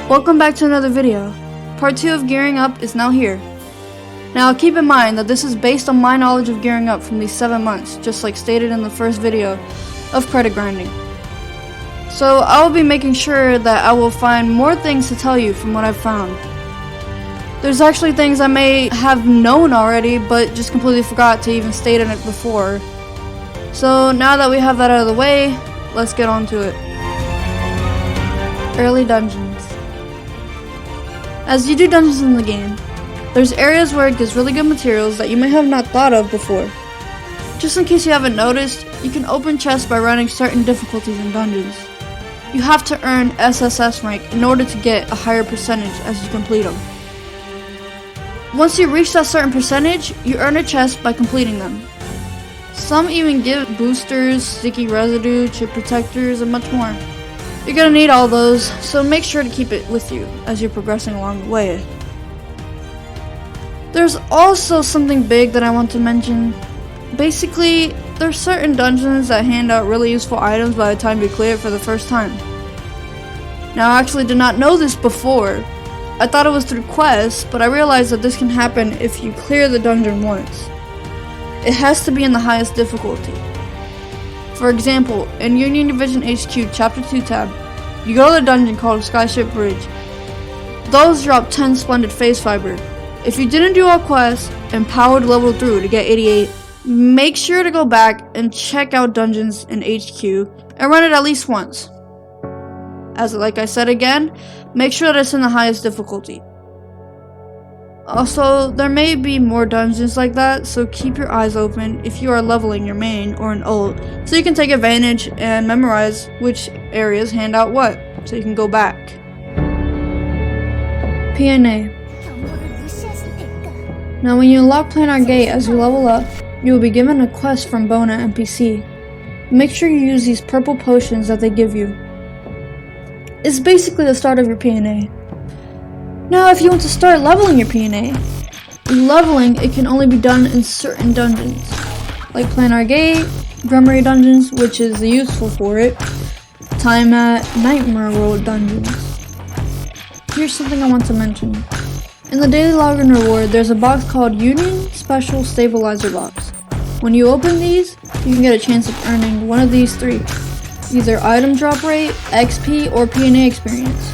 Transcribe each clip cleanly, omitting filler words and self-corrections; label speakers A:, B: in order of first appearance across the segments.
A: Welcome back to another video. Part 2 of gearing up is now here. Now keep in mind that this is based on my knowledge of gearing up from these 7 months, just like stated in the first video of credit grinding. So I will be making sure that I will find more things to tell you from what I've found. There's actually things I may have known already, but just completely forgot to even state in it before. So now that we have that out of the way, let's get on to it. Early dungeons. As you do dungeons in the game, there's areas where it gives really good materials that you may have not thought of before. Just in case you haven't noticed, you can open chests by running certain difficulties in dungeons. You have to earn SSS rank in order to get a higher percentage as you complete them. Once you reach that certain percentage, you earn a chest by completing them. Some even give boosters, sticky residue, chip protectors, and much more. You're gonna need all those, so make sure to keep it with you as you're progressing along the way. There's also something big that I want to mention. Basically, there's certain dungeons that hand out really useful items by the time you clear it for the first time. Now I actually did not know this before. I thought it was through quests, but I realized that this can happen if you clear the dungeon once. It has to be in the highest difficulty. For example, in Union Division HQ Chapter 2 tab, you go to the dungeon called Skyship Bridge. Those drop 10 splendid phase fiber. If you didn't do all quests and powered level through to get 88, make sure to go back and check out dungeons in HQ and run it at least once. Like I said again, make sure that it's in the highest difficulty. Also, there may be more dungeons like that, so keep your eyes open if you are leveling your main or an ult, so you can take advantage and memorize which areas hand out what, so you can go back. PNA. Now when you unlock Planar Gate as you level up, you will be given a quest from Bona NPC. Make sure you use these purple potions that they give you. It's basically the start of your PNA. Now if you want to start leveling your PNA, leveling it can only be done in certain dungeons, like Planar Gate, Grummery dungeons, which is useful for it, Time at Nightmare World dungeons. Here's something I want to mention. In the daily login reward, there's a box called Union Special Stabilizer Box. When you open these, you can get a chance of earning one of these three, either item drop rate, XP, or PNA experience.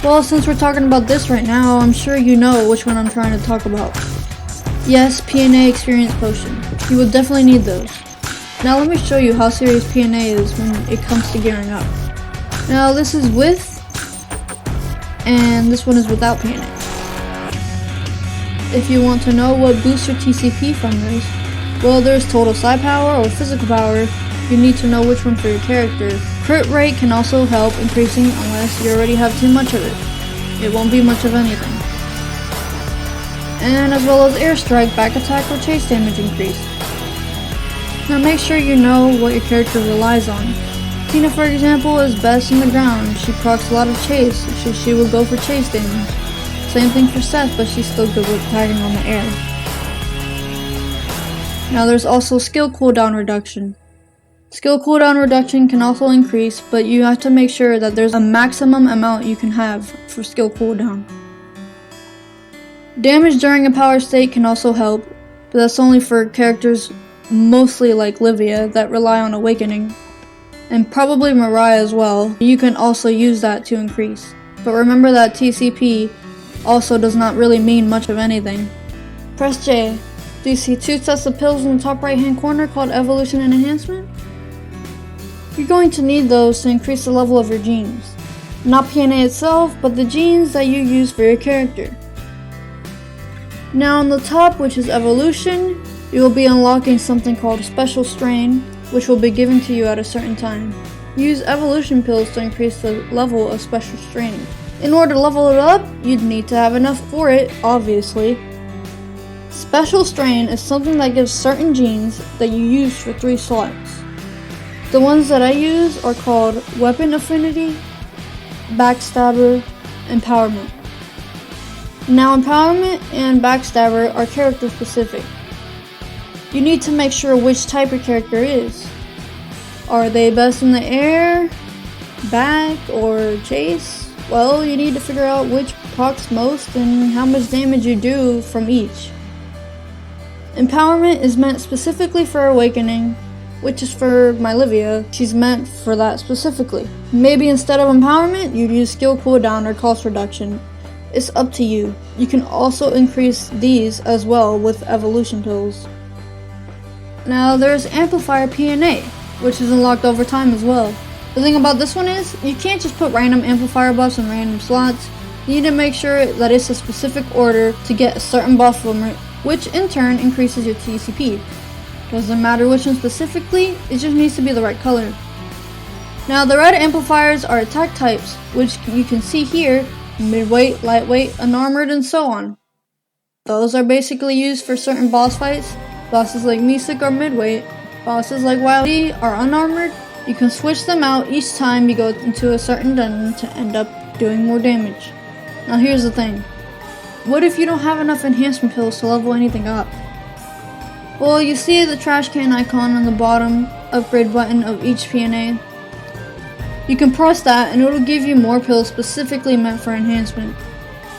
A: Well, since we're talking about this right now, I'm sure you know which one I'm trying to talk about. Yes, PNA experience potion. You will definitely need those. Now let me show you how serious PNA is when it comes to gearing up. Now this is with, and this one is without PNA. If you want to know what boosts your TCP from this, well, there's total psi power or physical power. You need to know which one for your character. Crit rate can also help increasing unless you already have too much of it. It won't be much of anything. And as well as airstrike, back attack, or chase damage increase. Now make sure you know what your character relies on. Tina, for example, is best in the ground. She procs a lot of chase, so she will go for chase damage. Same thing for Seth, but she's still good with tagging on the air. Now there's also skill cooldown reduction. Skill cooldown reduction can also increase, but you have to make sure that there's a maximum amount you can have for skill cooldown. Damage during a power state can also help, but that's only for characters mostly like Levia that rely on awakening, and probably Mariah as well. You can also use that to increase, but remember that TCP also does not really mean much of anything. Press J. Do you see 2 sets of pills in the top right hand corner called Evolution and Enhancement? You're going to need those to increase the level of your genes. Not PNA itself, but the genes that you use for your character. Now on the top, which is Evolution, you will be unlocking something called Special Strain, which will be given to you at a certain time. Use Evolution pills to increase the level of Special Straining. In order to level it up, you'd need to have enough for it, obviously. Special Strain is something that gives certain genes that you use for 3 slots. The ones that I use are called Weapon Affinity, Backstabber, Empowerment. Now Empowerment and Backstabber are character specific. You need to make sure which type your character is. Are they best in the air, back, or chase? Well, you need to figure out which procs most and how much damage you do from each. Empowerment is meant specifically for Awakening, which is for my Levia. She's meant for that specifically. Maybe instead of Empowerment, you'd use Skill Cooldown or Cost Reduction. It's up to you. You can also increase these as well with Evolution Pills. Now there's Amplifier PNA, which is unlocked over time as well. The thing about this one is, you can't just put random amplifier buffs in random slots. You need to make sure that it's a specific order to get a certain buff from it, which in turn increases your TCP. Doesn't matter which one specifically, it just needs to be the right color. Now the red amplifiers are attack types, which you can see here: midweight, lightweight, unarmored, and so on. Those are basically used for certain boss fights. Bosses like Mystic are midweight, bosses like Wild D are unarmored. You can switch them out each time you go into a certain dungeon to end up doing more damage. Now here's the thing. What if you don't have enough enhancement pills to level anything up? Well, you see the trash can icon on the bottom upgrade button of each PNA. You can press that and it'll give you more pills specifically meant for enhancement.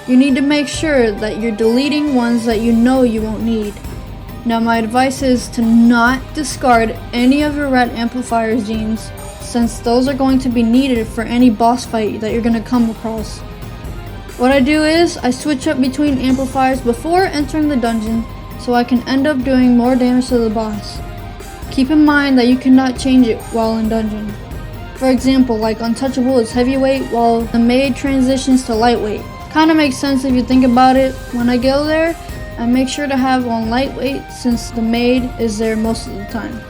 A: You need to make sure that you're deleting ones that you know you won't need. Now my advice is to not discard any of your red amplifier genes, since those are going to be needed for any boss fight that you're going to come across. What I do is, I switch up between amplifiers before entering the dungeon, so I can end up doing more damage to the boss. Keep in mind that you cannot change it while in dungeon. For example, like Untouchable is heavyweight while the maid transitions to lightweight. Kinda makes sense if you think about it. When I go there, I make sure to have one lightweight since the maid is there most of the time.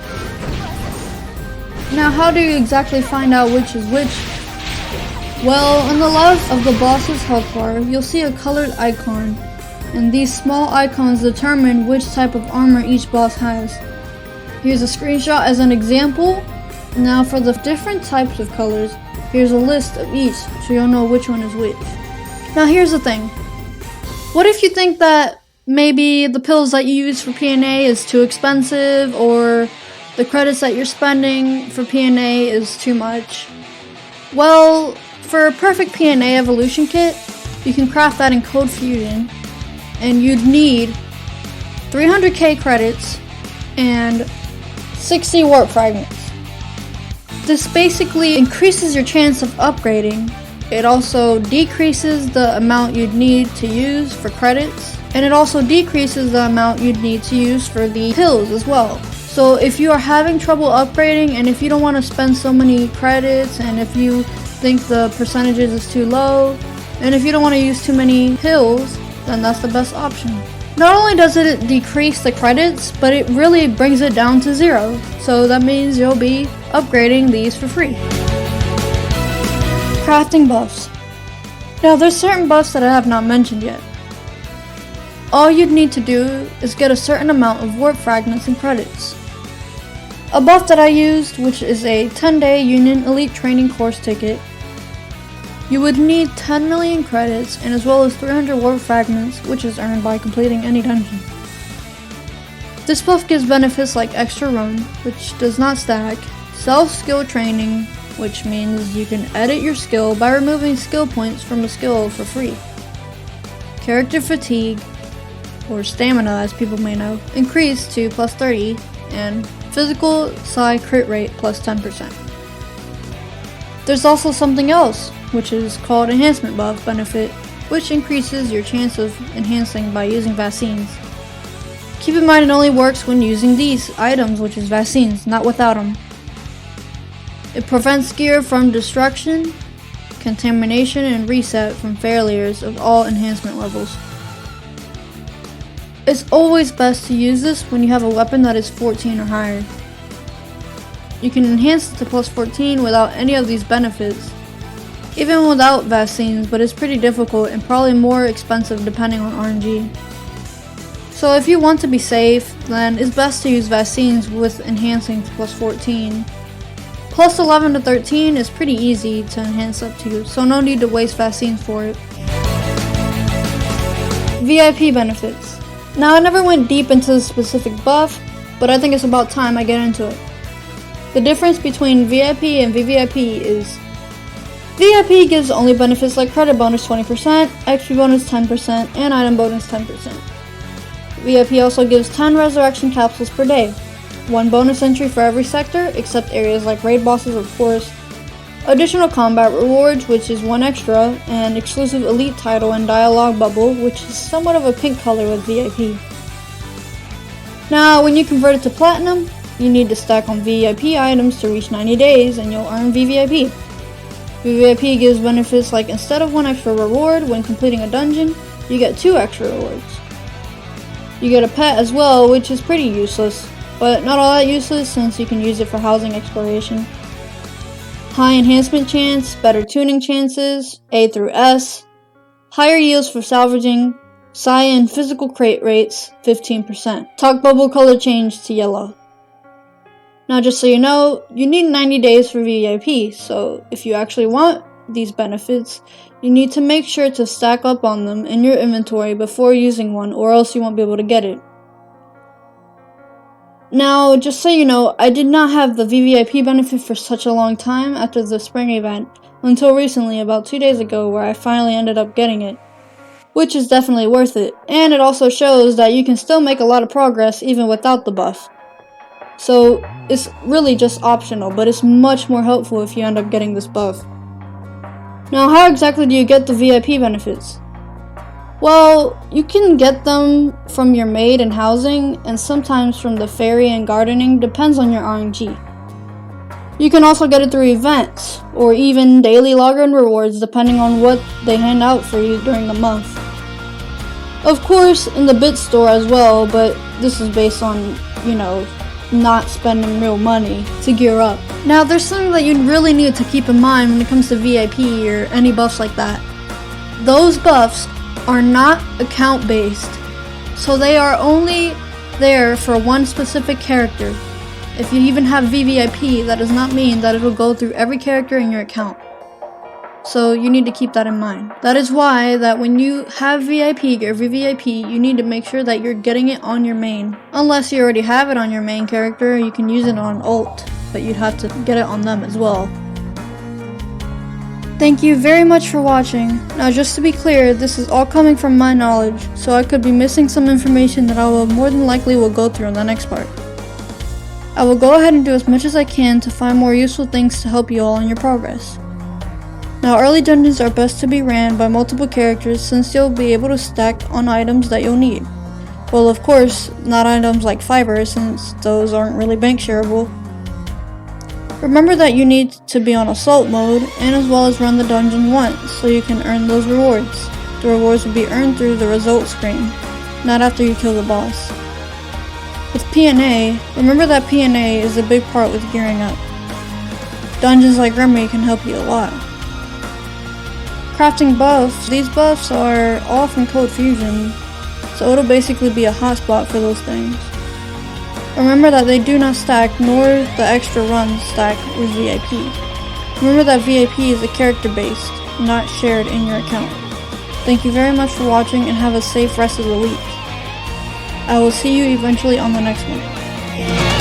A: Now how do you exactly find out which is which? Well, on the left of the boss's health bar, you'll see a colored icon, and these small icons determine which type of armor each boss has. Here's a screenshot as an example. Now for the different types of colors, here's a list of each so you'll know which one is which. Now here's the thing. What if you think that maybe the pills that you use for PNA is too expensive, or the credits that you're spending for PNA is too much? Well, for a perfect PNA evolution kit, you can craft that in Code Fusion, and you'd need 300k credits and 60 warp fragments. This basically increases your chance of upgrading. It also decreases the amount you'd need to use for credits, and it also decreases the amount you'd need to use for the pills as well. So if you are having trouble upgrading, and if you don't want to spend so many credits, and if you think the percentages is too low, and if you don't want to use too many pills, then that's the best option. Not only does it decrease the credits, but it really brings it down to 0. So that means you'll be upgrading these for free. Crafting buffs. Now there's certain buffs that I have not mentioned yet. All you'd need to do is get a certain amount of warp fragments and credits. A buff that I used, which is a 10-day Union Elite Training Course ticket, you would need 10 million credits and as well as 300 warp fragments, which is earned by completing any dungeon. This buff gives benefits like extra run, which does not stack, self-skill training, which means you can edit your skill by removing skill points from a skill for free, character fatigue, or stamina as people may know, increased to plus 30, and physical psi crit rate plus 10%. There's also something else, which is called Enhancement buff benefit, which increases your chance of enhancing by using vaccines. Keep in mind it only works when using these items, which is vaccines, not without them. It prevents gear from destruction, contamination, and reset from failures of all enhancement levels. It's always best to use this when you have a weapon that is 14 or higher. You can enhance it to plus 14 without any of these benefits, even without vaccines, but it's pretty difficult and probably more expensive depending on RNG. So if you want to be safe, then it's best to use vaccines with enhancing to plus 14. Plus 11 to 13 is pretty easy to enhance up to, so no need to waste vaccines for it. VIP benefits. Now I never went deep into the specific buff, but I think it's about time I get into it. The difference between VIP and VVIP is VIP gives only benefits like credit bonus 20%, XP bonus 10%, and item bonus 10%. VIP also gives 10 resurrection capsules per day, 1 bonus entry for every sector, except areas like raid bosses of course, additional combat rewards, which is 1 extra, and exclusive elite title and dialogue bubble, which is somewhat of a pink color with VIP. Now, when you convert it to platinum, you need to stack on VIP items to reach 90 days, and you'll earn VVIP. VVIP gives benefits like instead of 1 extra reward when completing a dungeon, you get 2 extra rewards. You get a pet as well, which is pretty useless, but not all that useless since you can use it for housing exploration. High enhancement chance, better tuning chances, A through S, higher yields for salvaging, Psi and physical crate rates, 15%. Talk bubble color change to yellow. Now just so you know, you need 90 days for VIP, so if you actually want these benefits, you need to make sure to stack up on them in your inventory before using one, or else you won't be able to get it. Now, just so you know, I did not have the VVIP benefit for such a long time after the spring event, until recently, about 2 days ago, where I finally ended up getting it, which is definitely worth it, and it also shows that you can still make a lot of progress even without the buff. So, it's really just optional, but it's much more helpful if you end up getting this buff. Now, how exactly do you get the VIP benefits? Well, you can get them from your maid and housing, and sometimes from the fairy and gardening, depends on your RNG. You can also get it through events, or even daily login rewards depending on what they hand out for you during the month. Of course, in the bit store as well, but this is based on, not spending real money to gear up. Now, there's something that you really need to keep in mind when it comes to VIP or any buffs like that. Those buffs are not account based, so they are only there for one specific character. If you even have VVIP, that does not mean that it will go through every character in your account. So you need to keep that in mind. That is why that when you have VIP or VVIP, you need to make sure that you're getting it on your main. Unless you already have it on your main character, you can use it on ult, but you'd have to get it on them as well. Thank you very much for watching. Now just to be clear, this is all coming from my knowledge, so I could be missing some information that I will more than likely will go through in the next part. I will go ahead and do as much as I can to find more useful things to help you all in your progress. Now early dungeons are best to be ran by multiple characters since you'll be able to stack on items that you'll need. Well, of course, not items like fiber since those aren't really bank shareable. Remember that you need to be on assault mode and as well as run the dungeon once so you can earn those rewards. The rewards will be earned through the results screen, not after you kill the boss. With PNA, remember that PNA is a big part with gearing up. Dungeons like Remedy can help you a lot. Crafting buffs, these buffs are all from Code Fusion, so it'll basically be a hotspot for those things. Remember that they do not stack, nor the extra runs stack with VIP. Remember that VIP is a character based, not shared in your account. Thank you very much for watching and have a safe rest of the week. I will see you eventually on the next one.